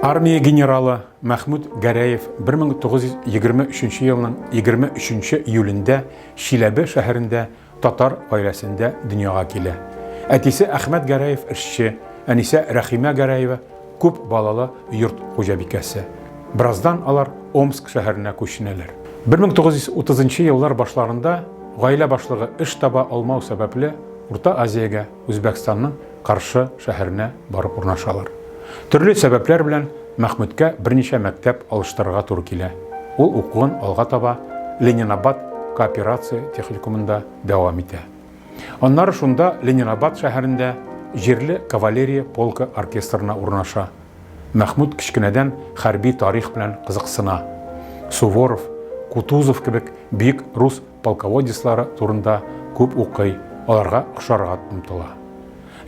Армия генералы Мәхмүт Гәрәев 1923 елның 23 июлендә Шиләбе шәһәрендә татар гаиләсендә дөньяга килә. Әтисе Әхмәт Гәрәев эшче, әнисе Рәхимә Гәрәева күп балалы йорт хуҗабикәсе. Бираздан алар Омск шәһәренә күченәләр. 1930 еллар башларында гаилә башлыгы эш таба алмау сәбәпле Урта Азиягә, Үзбәкстанның Каршы шәһәренә барып урнашалар. Төрле сәбәпләр белән Мәхмүткә берничә мәктәп алыштырырга туры килә. Ул укуын алга таба Ленинабад кооперация техникумында дәвам итә. Аннары шунда Ленинабад шәһәрендә җирле кавалерия полкы оркестрына урнаша. Мәхмүт кичкенәдән хәрби тарих белән кызыксына. Суворов, Кутузов кебек бик рус полководецлары турында күп укый, аларга охшарга омтыла.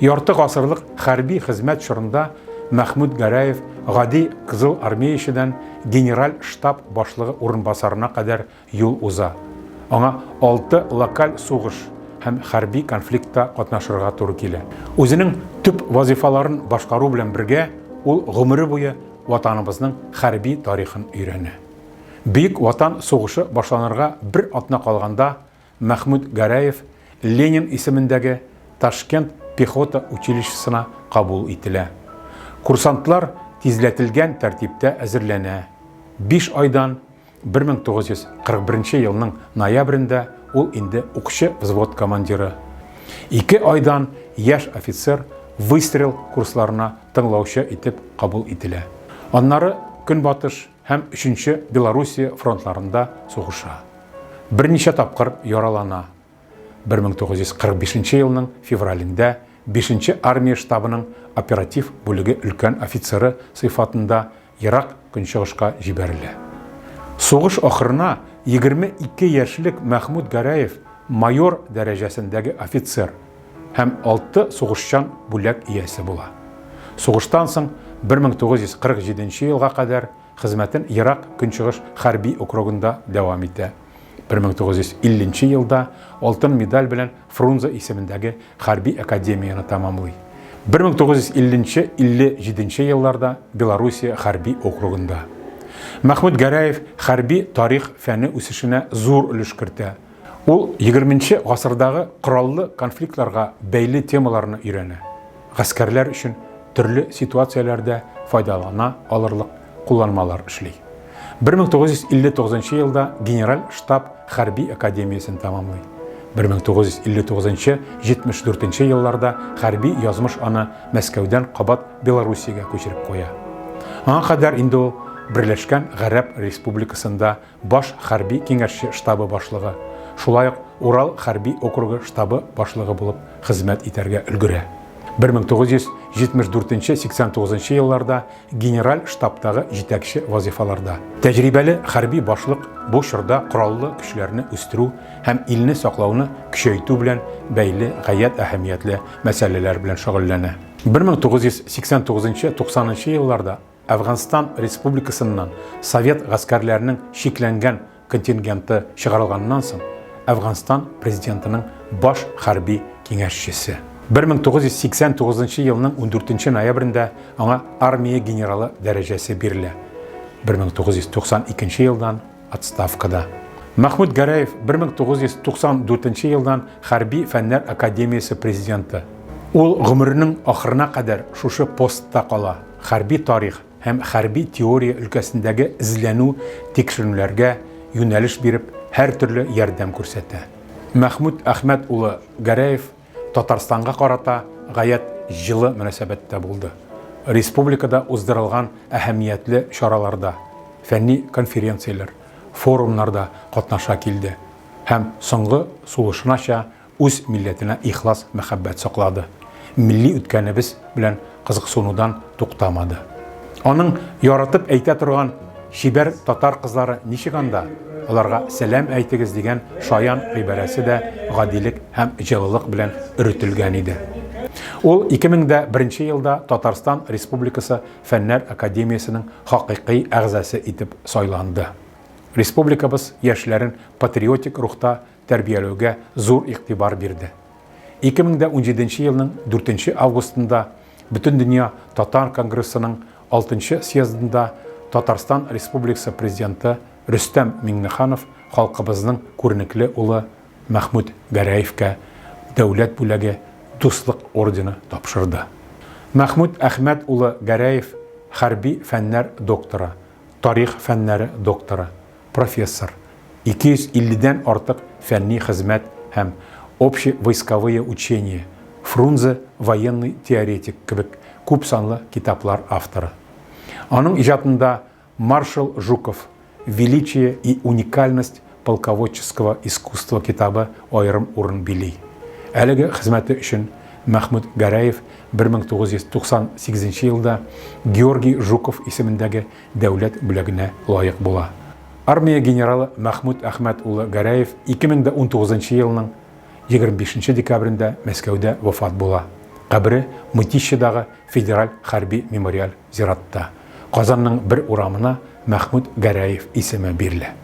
Ярты гасырлык хәрби хезмәт чорында Мәхмүт Гәрәев гади Кызыл армиячедән генераль штаб башлыгы урынбасарына кадәр юл уза. Аңа 6 локаль сугыш һәм хәрби конфликтта катнашырга туры килә. Үзенең төп вазифаларын башкару белән бергә ул гомере буе ватаныбызның хәрби тарихын өйрәнә. Бөек ватан сугышы башланырга бер атна калганда Мәхмүт Гәрәев Ленин исемендәге Ташкент пехота училищесына кабул ителә. Курсантлар тизләтелгән тәртиптә әзерләнә. 5 айдан 1941 елның ноябрендә ул инде укчы взвод командиры. 2 айдан яшь офицер выстрел курсларына тыңлаучы итеп кабул ителә. Аннары Көнбатыш һәм 3-нче Белоруссия фронтларында сугыша. Берничә тапкыр яралана. 1945 елның февралендә 5-нче армия штабының оператив бүлеге өлкән офицеры сыйфатында Ирак көнчыгышка җибәрелә. Сугыш ахырына 22 яшьлек Мәхмүт Гәрәев майор дәрәҗәсендәге офицер һәм 6 сугышчан бүләк иясе була. Сугыштан соң 1947 елга кадәр хезмәтен Ирак көнчыгыш хәрби округында дәвам итә. 1950 елда алтын медаль белән Фрунзе исемендәге хәрби академияны тәмамлый. 1950-57 елларда Белоруссия хәрби округында. Мәхмүт Гәрәев хәрби тарих фәне үсешенә зур өлеш кертә. Ул 20-нче гасырдагы кораллы конфликтларга бәйле темаларны өйрәнә. Гаскәрләр өчен төрле ситуацияләрдә файдалана алырлык кулланмалар эшли. 1959 елда генераль штаб хәрби академиясын тәмамлый. 1959-74 елларда хәрби язмыш аны Мәскәүдән кабат Белоруссиягә күчереп куя. Аңа кадәр инде ул Берләшкән Гарәп Республикасында баш хәрби киңәшче штабы башлыгы, шулай ук Урал хәрби округы штабы башлыгы булып хезмәт итәргә өлгерә. 1974-89 елларда генераль штабтагы җитәкче вазифаларда. Тәҗрибәле хәрби башлык бу чорда кораллы көчләрне үстерү һәм илне саклауны көчәйтү белән бәйле гаять әһәмиятле мәсьәләләр белән шөгыльләнә. 1989-90 елларда Әфганстан Республикасыннан Совет гаскәрләренең шикләнгән контингенты чыгарылганнан соң Әфганстан президентының баш хәрби киңәшчесе. 1989 елның 14 ноябрендә аңа армия генералы дәрәҗәсе бирелә. 1992 елдан отставкада. Мәхмүт Гәрәев 1994 елдан хәрби фәннәр академиясе президенты. Ул гомеренең ахырына кадәр шушы постта кала. Хәрби тарих һәм хәрби теория өлкәсендәге эзләнү тикшерүләргә юнәлеш биреп, һәр төрле ярдәм күрсәтә. Мәхмүт Әхмәт улы Гәрәев Татарстанга карата гаять җылы мөнәсәбәттә булды. Республикада уздырылган әһәмиятле чараларда, фәнни конференцияләр, форумнарда катнаша килде һәм соңгы сулышынача үз милләтенә ихлас мәхәббәт саклады. Милли үткәнебез белән кызыксынудан туктамады. Аның яратып әйтә торган шибәр татар кызлары ничек анда? Аларга сәлам әйтегез дигән шаян гыйбарәсе дә гадилек һәм җылылык белән өртелгән иде. Ул 2001 елда Татарстан Республикасы Фәннәр Академиясының хакыйкый әгъзасы итеп сайланды. Республикабыз яшьләрен патриотик рухта тәрбияләүгә зур игътибар бирде. 2017 елның 4 августында Бүтін дүния Татар конгрессының 6-шы съездында Татарстан Республикасы президенты Рөстәм Миңнеханов халкыбызның күренекле улы Мәхмүт Гәрәевкә дәүләт бүләге дуслык ордены тапшырды. Мәхмүт Әхмәт улы Гәрәев хәрби фәннәр докторы, тарих фәннәре докторы, профессор, 250-дән артык фәнни хезмәт һәм общевойсковые учения, Фрунзе военный теоретик кебек күп санлы китаплар авторы. Аның иҗатында Маршал Жуков «Величие и уникальность полководческого искусства» китабы аерым урын били. Әлеге хезмәте өчен Мәхмүт Гәрәев 1998 елда Георгий Жуков исемендәге дәүләт бүләгенә лаек була. Армия генералы Мәхмүт Әхмәт улы Гәрәев 2019 елның 25 декабрендә Мәскәүдә вафат була. Кабре Мытищедагы федераль хәрби мемориаль зиратта. Казанның бер урамына Мәхмүт Гәрәев исеме бирелә.